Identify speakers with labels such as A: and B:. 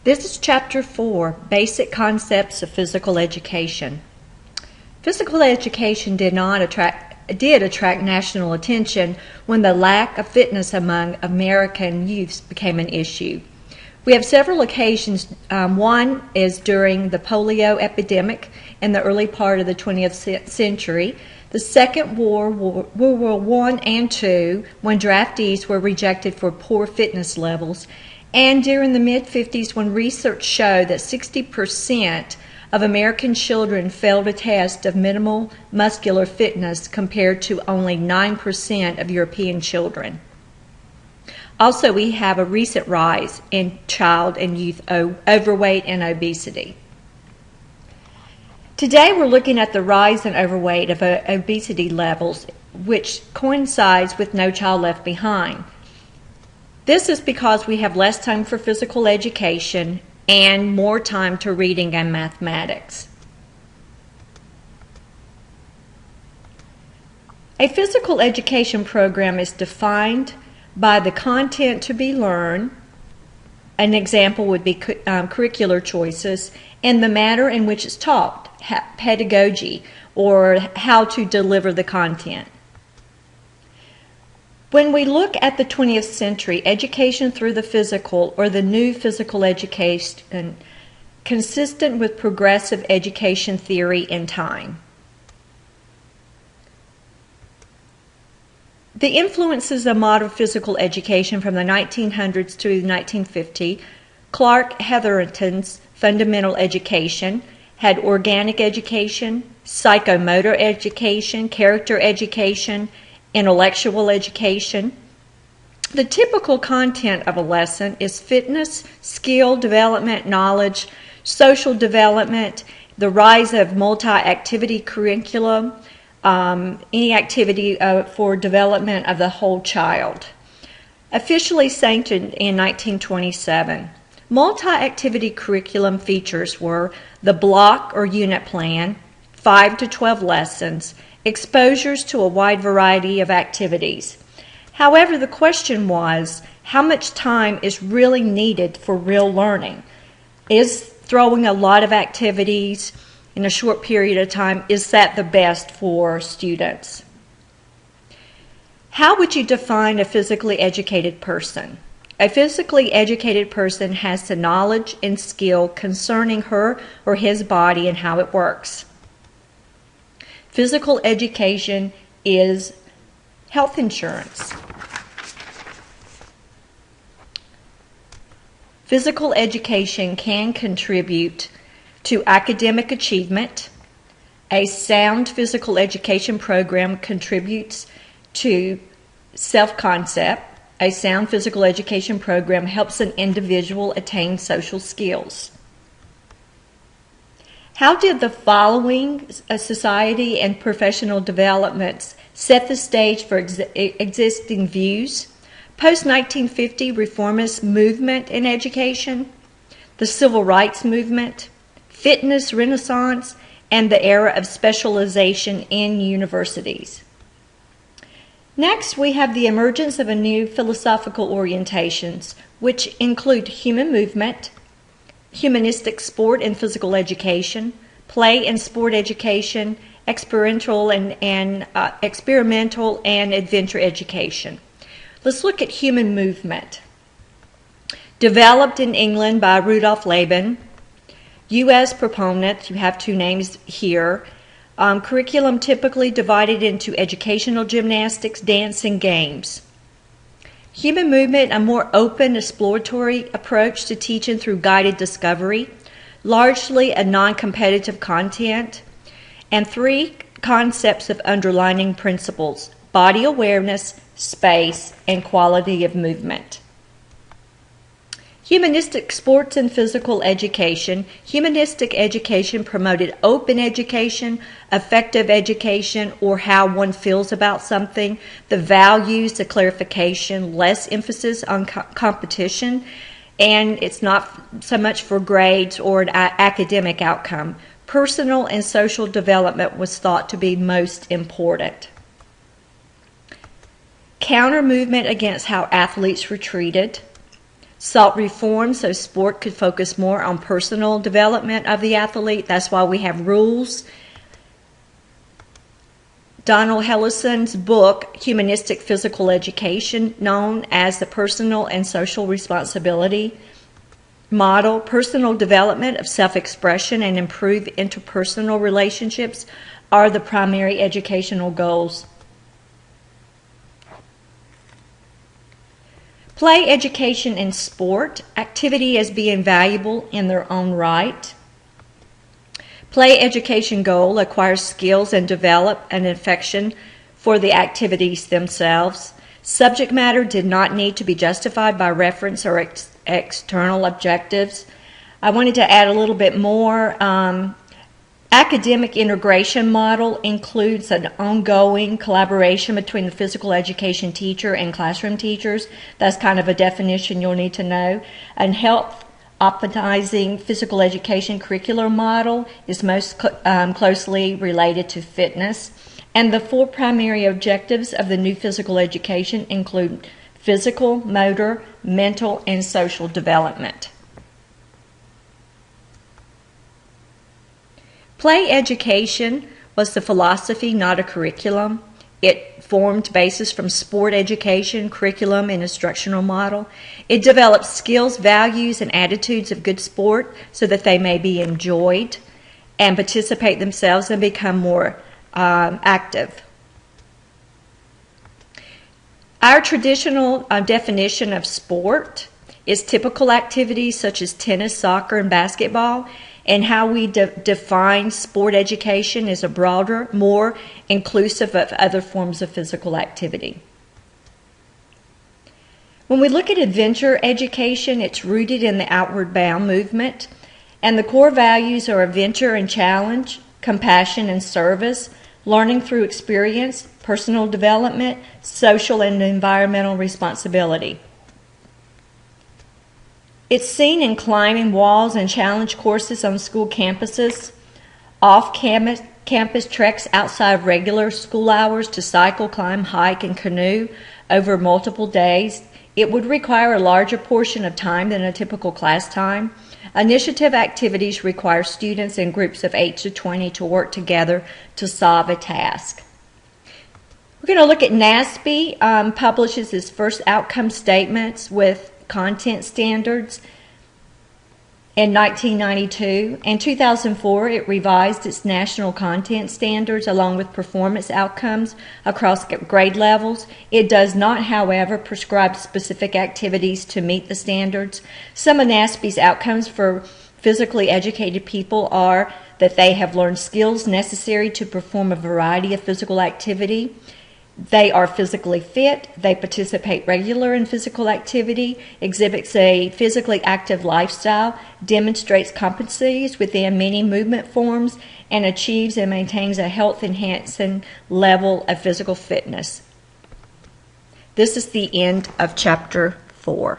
A: This is Chapter 4, Basic Concepts of Physical Education. Physical education did attract national attention when the lack of fitness among American youths became an issue. We have several occasions. One is during the polio epidemic in the early part of the 20th century, the Second World War I and II, when draftees were rejected for poor fitness levels, and during the mid-50s when research showed that 60% of American children failed a test of minimal muscular fitness compared to only 9% of European children. Also, we have a recent rise in child and youth overweight and obesity. Today we're looking at the rise in overweight of obesity levels, which coincides with No Child Left Behind. This is because we have less time for physical education and more time to reading and mathematics. A physical education program is defined by the content to be learned. An example would be curricular choices and the manner in which it's taught, pedagogy, or how to deliver the content. When we look at the 20th century, education through the physical or the new physical education, consistent with progressive education theory in time. The influences of modern physical education from the 1900s to 1950, Clark Hetherington's fundamental education had organic education, psychomotor education, character education, intellectual education. The typical content of a lesson is fitness, skill development, knowledge, social development, the rise of multi-activity curriculum, any activity for development of the whole child. Officially sanctioned in 1927. Multi-activity curriculum features were the block or unit plan, 5 to 12 lessons, exposures to a wide variety of activities. However, the question was, how much time is really needed for real learning? Is throwing a lot of activities in a short period of time, is that the best for students? How would you define a physically educated person? A physically educated person has the knowledge and skill concerning her or his body and how it works. Physical education is health insurance. Physical education can contribute to academic achievement. A sound physical education program contributes to self-concept. A sound physical education program helps an individual attain social skills. How did the following society and professional developments set the stage for existing views? Post-1950 reformist movement in education, the civil rights movement, fitness renaissance, and the era of specialization in universities. Next, we have the emergence of a new philosophical orientations, which include human movement, humanistic sport and physical education, play and sport education, experimental and adventure education. Let's look at human movement. Developed in England by Rudolf Laban, U.S. proponent, you have two names here. Curriculum typically divided into educational gymnastics, dance, and games. Human movement, a more open, exploratory approach to teaching through guided discovery, largely a non-competitive content, and 3 concepts of underlining principles: body awareness, space, and quality of movement. Humanistic sports and physical education. Humanistic education promoted open education, effective education, or how one feels about something, the values, the clarification, less emphasis on competition, and it's not so much for grades or an academic outcome. Personal and social development was thought to be most important. Counter movement against how athletes were treated. Sought reform so sport could focus more on personal development of the athlete. That's why we have rules. Donald Hellison's book, Humanistic Physical Education, known as the Personal and Social Responsibility Model, personal development of self-expression and improved interpersonal relationships are the primary educational goals. Play education and sport, activity as being valuable in their own right. Play education goal acquires skills and develop an affection for the activities themselves. Subject matter did not need to be justified by reference or external objectives. I wanted to add a little bit more. Academic integration model includes an ongoing collaboration between the physical education teacher and classroom teachers. That's kind of a definition you'll need to know. And health optimizing physical education curricular model is most closely related to fitness. And the 4 primary objectives of the new physical education include physical, motor, mental, and social development. Play education was the philosophy, not a curriculum. It formed basis from sport education, curriculum, and instructional model. It developed skills, values, and attitudes of good sport so that they may be enjoyed and participate themselves and become more active. Our traditional definition of sport is typical activities such as tennis, soccer, and basketball. And how we define sport education is a broader, more inclusive of other forms of physical activity. When we look at adventure education, it's rooted in the outward bound movement, and the core values are adventure and challenge, compassion and service, learning through experience, personal development, social and environmental responsibility. It's seen in climbing walls and challenge courses on school campuses, off-campus treks outside of regular school hours to cycle, climb, hike, and canoe over multiple days. It would require a larger portion of time than a typical class time. Initiative activities require students in groups of 8 to 20 to work together to solve a task. We're going to look at NASB, publishes its first outcome statements with content standards in 1992. In 2004, it revised its national content standards along with performance outcomes across grade levels. It does not, however, prescribe specific activities to meet the standards. Some of NASB's outcomes for physically educated people are that they have learned skills necessary to perform a variety of physical activity. They are physically fit, they participate regularly in physical activity, exhibits a physically active lifestyle, demonstrates competencies within many movement forms, and achieves and maintains a health-enhancing level of physical fitness. This is the end of Chapter 4.